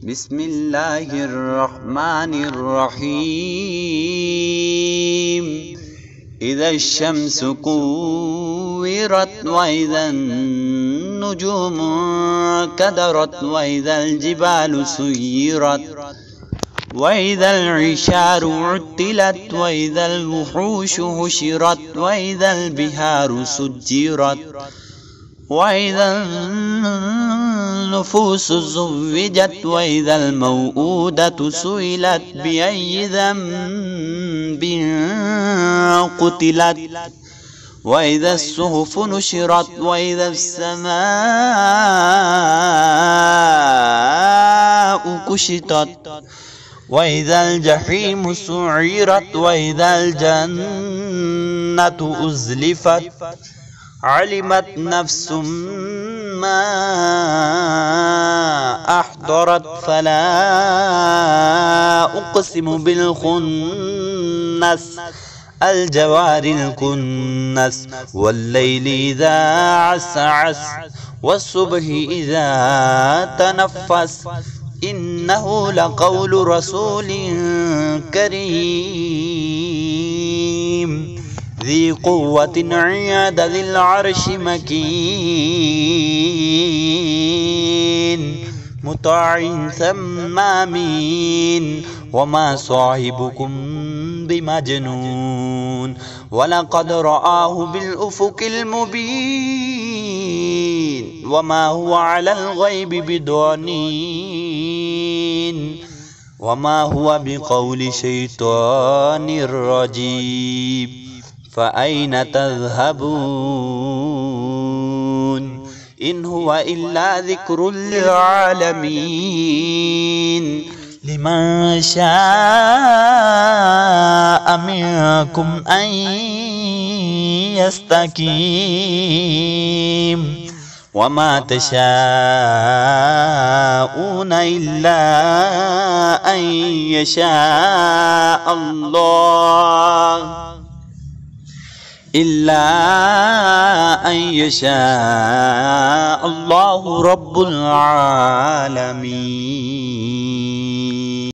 بسم الله الرحمن الرحيم إذا الشمس كورت وإذا النجوم كدرت وإذا الجبال سيرت وإذا العشار عطلت وإذا الوحوش حشرت وإذا البحار سجرت وإذا النفوس زوجت وإذا الموءودة سئلت بأي ذنب قتلت وإذا الصحف نشرت وإذا السماء كشطت وإذا الجحيم سعرت وإذا الجنة أزلفت علمت نفس ما أحضرت فلا أقسم بالخنس الجوار الكنس والليل إذا عسعس والصبح إذا تنفس إنه لقول رسول كريم ذي قوة عند ذي العرش مكين مطاع ثم أمين وما صاحبكم بمجنون ولقد رآه بالأفق المبين وما هو على الغيب بضنين وما هو بقول شيطان رجيم فأين تذهبون إن هو إلا ذكر للعالمين لمن شاء منكم أن يستقيم وما تشاءون إلا أن يشاء الله رب العالمين.